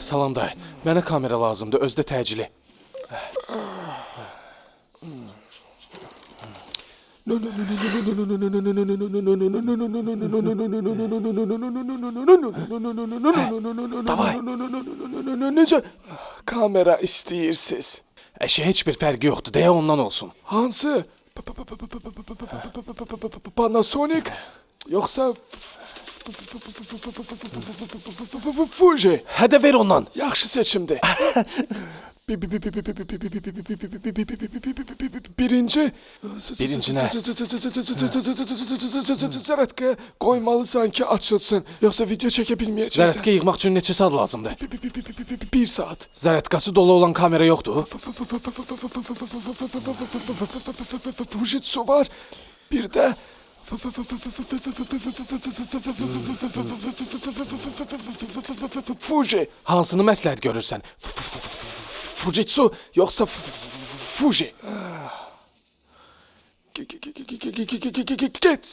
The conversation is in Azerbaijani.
Salam dayı. Mənə kamera lazımdır, özdə təcili. Davay. Necə kamera istəyirsiz? Əşi heç bir fərqi yoxdur, deyə ondan olsun. Hansı? Panasonic yoxsa Fuji? Hədə ver ondan. Yaxşı seçimdir. Birinci Birinci nə? zərətkə qoymalısan ki açılsın. Yoxsa video çəkə bilməyəcəksən. Zərətqə yığmaq üçün neçə saat lazımdır? 1 saat. Zərətqası dolu olan kamera yoxdur. Fujitsu var. Bir də Fuji. Hansını məsləhət görürsən? Fujitsu yoxsa Fuji? Get